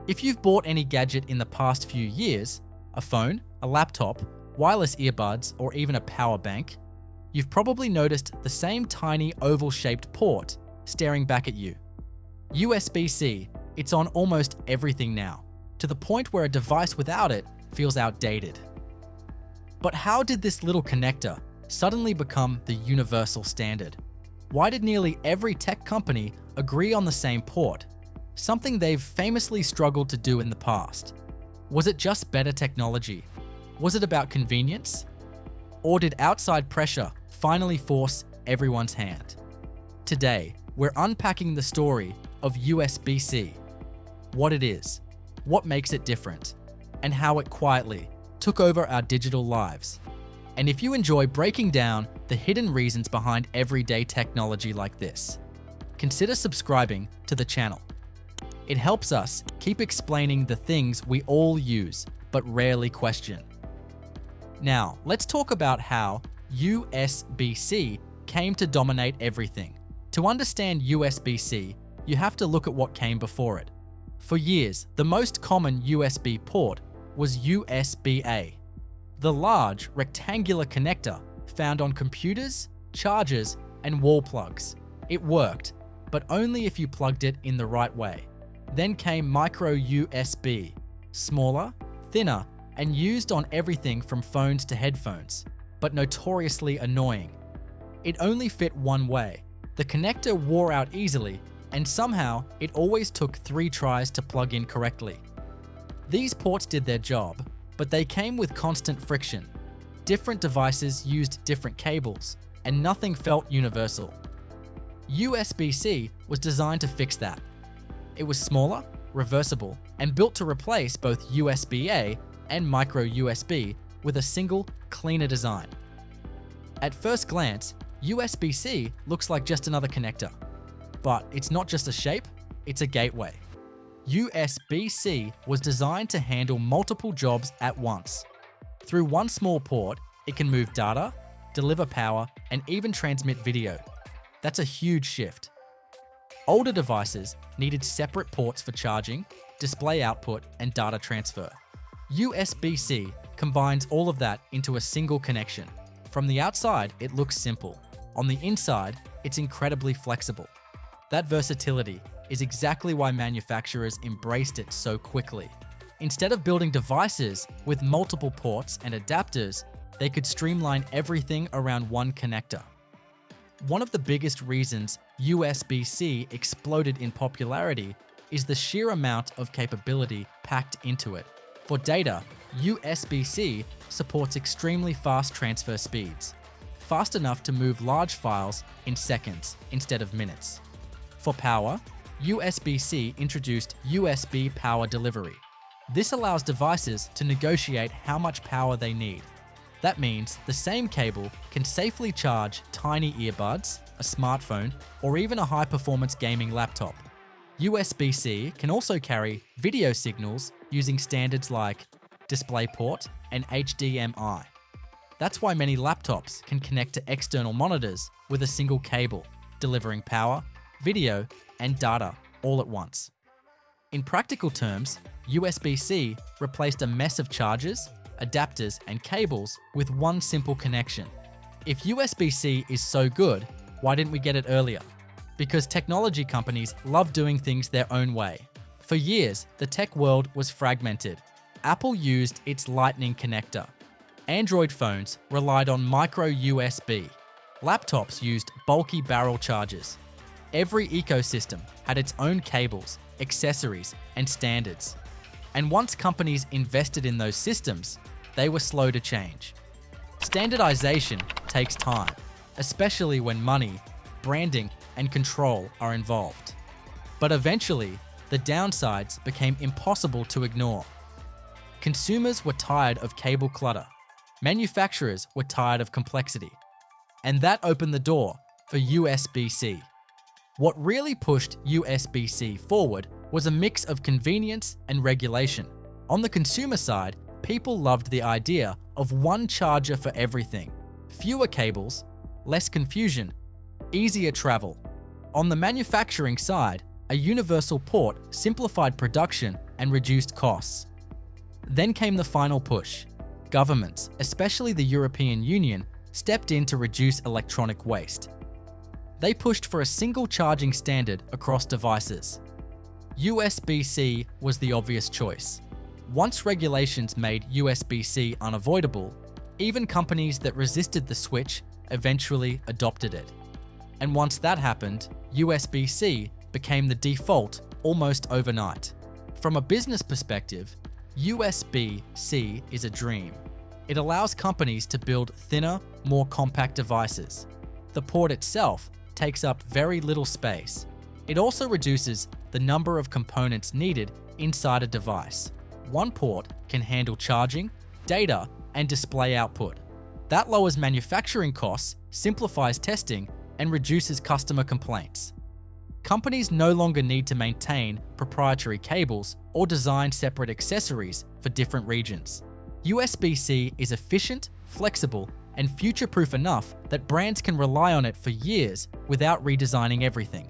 If you've bought any gadget in the past few years, a phone, a laptop, wireless earbuds, or even a power bank, you've probably noticed the same tiny oval-shaped port staring back at you. USB-C, it's on almost everything now, to the point where a device without it feels outdated. But how did this little connector suddenly become the universal standard? Why did nearly every tech company agree on the same port, something they've famously struggled to do in the past? Was it just better technology? Was it about convenience? Or did outside pressure finally force everyone's hand? Today, we're unpacking the story of USB-C, what it is, what makes it different, and how it quietly took over our digital lives. And if you enjoy breaking down the hidden reasons behind everyday technology like this, consider subscribing to the channel. It helps us keep explaining the things we all use but rarely question. Now, let's talk about how USB-C came to dominate everything. To understand USB-C, you have to look at what came before it. For years, the most common USB port was USB-A, the large rectangular connector found on computers, chargers, and wall plugs. It worked, but only if you plugged it in the right way. Then came micro USB, smaller, thinner, and used on everything from phones to headphones, but notoriously annoying. It only fit one way. The connector wore out easily, and somehow it always took 3 tries to plug in correctly. These ports did their job, but they came with constant friction. Different devices used different cables, and nothing felt universal. USB-C was designed to fix that. It was smaller, reversible, and built to replace both USB-A and micro USB with a single, cleaner design. At first glance, USB-C looks like just another connector. But it's not just a shape, it's a gateway. USB-C was designed to handle multiple jobs at once. Through one small port, it can move data, deliver power, and even transmit video. That's a huge shift. Older devices needed separate ports for charging, display output, and data transfer. USB-C combines all of that into a single connection. From the outside, it looks simple. On the inside, it's incredibly flexible. That versatility is exactly why manufacturers embraced it so quickly. Instead of building devices with multiple ports and adapters, they could streamline everything around one connector. One of the biggest reasons USB-C exploded in popularity is the sheer amount of capability packed into it. For data, USB-C supports extremely fast transfer speeds, fast enough to move large files in seconds instead of minutes. For power, USB-C introduced USB power delivery. This allows devices to negotiate how much power they need. That means the same cable can safely charge tiny earbuds, a smartphone, or even a high-performance gaming laptop. USB-C can also carry video signals using standards like DisplayPort and HDMI. That's why many laptops can connect to external monitors with a single cable, delivering power, video, and data all at once. In practical terms, USB-C replaced a mess of chargers, adapters, and cables with one simple connection. If USB-C is so good, why didn't we get it earlier? Because technology companies love doing things their own way. For years, the tech world was fragmented. Apple used its Lightning connector. Android phones relied on micro USB. Laptops used bulky barrel chargers. Every ecosystem had its own cables, accessories, and standards. And once companies invested in those systems, they were slow to change. Standardization takes time, especially when money, branding, and control are involved. But eventually, the downsides became impossible to ignore. Consumers were tired of cable clutter. Manufacturers were tired of complexity. And that opened the door for USB-C. What really pushed USB-C forward was a mix of convenience and regulation. On the consumer side, people loved the idea of one charger for everything. Fewer cables, less confusion, easier travel. On the manufacturing side, a universal port simplified production and reduced costs. Then came the final push. Governments, especially the European Union, stepped in to reduce electronic waste. They pushed for a single charging standard across devices. USB-C was the obvious choice. Once regulations made USB-C unavoidable, even companies that resisted the switch eventually adopted it. And once that happened, USB-C became the default almost overnight. From a business perspective, USB-C is a dream. It allows companies to build thinner, more compact devices. The port itself takes up very little space. It also reduces the number of components needed inside a device. One port can handle charging, data, and display output. That lowers manufacturing costs, simplifies testing, and reduces customer complaints. Companies no longer need to maintain proprietary cables or design separate accessories for different regions. USB-C is efficient, flexible, and future-proof enough that brands can rely on it for years without redesigning everything.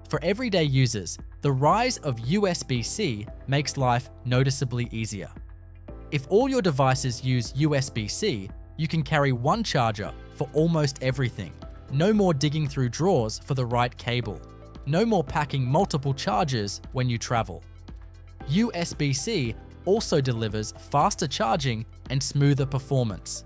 For everyday users, the rise of USB-C makes life noticeably easier. If all your devices use USB-C, you can carry one charger for almost everything. No more digging through drawers for the right cable. No more packing multiple chargers when you travel. USB-C also delivers faster charging and smoother performance.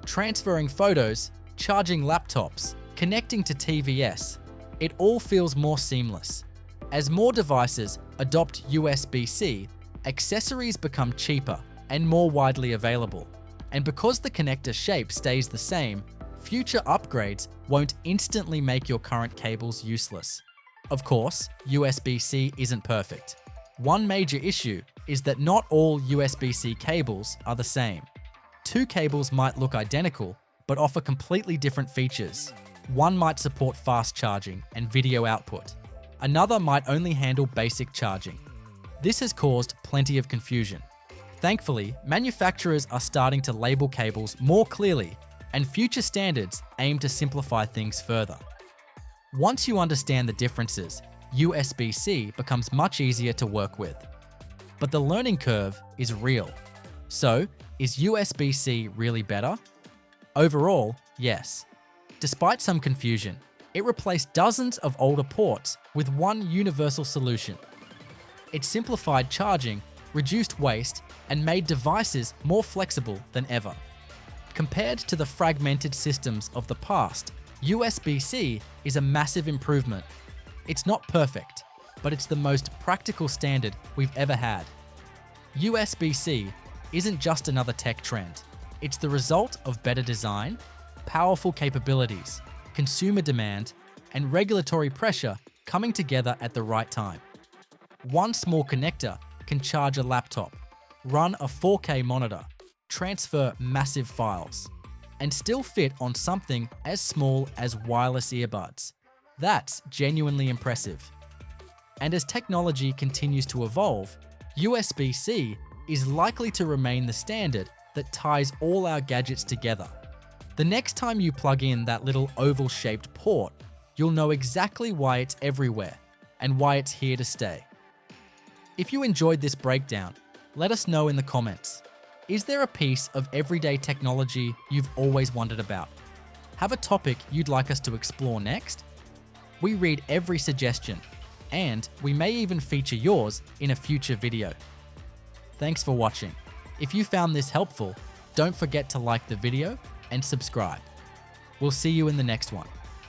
Transferring photos, charging laptops, connecting to TVS, it all feels more seamless. As more devices adopt USB-C, accessories become cheaper and more widely available. And because the connector shape stays the same, future upgrades won't instantly make your current cables useless. Of course, USB-C isn't perfect. One major issue is that not all USB-C cables are the same. Two cables might look identical, but offer completely different features. One might support fast charging and video output. Another might only handle basic charging. This has caused plenty of confusion. Thankfully, manufacturers are starting to label cables more clearly, and future standards aim to simplify things further. Once you understand the differences, USB-C becomes much easier to work with. But the learning curve is real. So, is USB-C really better? Overall, yes. Despite some confusion, it replaced dozens of older ports with one universal solution. It simplified charging, reduced waste, and made devices more flexible than ever. Compared to the fragmented systems of the past, USB-C is a massive improvement. It's not perfect, but it's the most practical standard we've ever had. USB-C isn't just another tech trend. It's the result of better design, powerful capabilities, consumer demand, and regulatory pressure coming together at the right time. One small connector can charge a laptop, run a 4K monitor, transfer massive files, and still fit on something as small as wireless earbuds. That's genuinely impressive. And as technology continues to evolve, USB-C is likely to remain the standard that ties all our gadgets together. The next time you plug in that little oval-shaped port, you'll know exactly why it's everywhere and why it's here to stay. If you enjoyed this breakdown, let us know in the comments. Is there a piece of everyday technology you've always wondered about? Have a topic you'd like us to explore next? We read every suggestion, and we may even feature yours in a future video. Thanks for watching. If you found this helpful, don't forget to like the video and subscribe. We'll see you in the next one.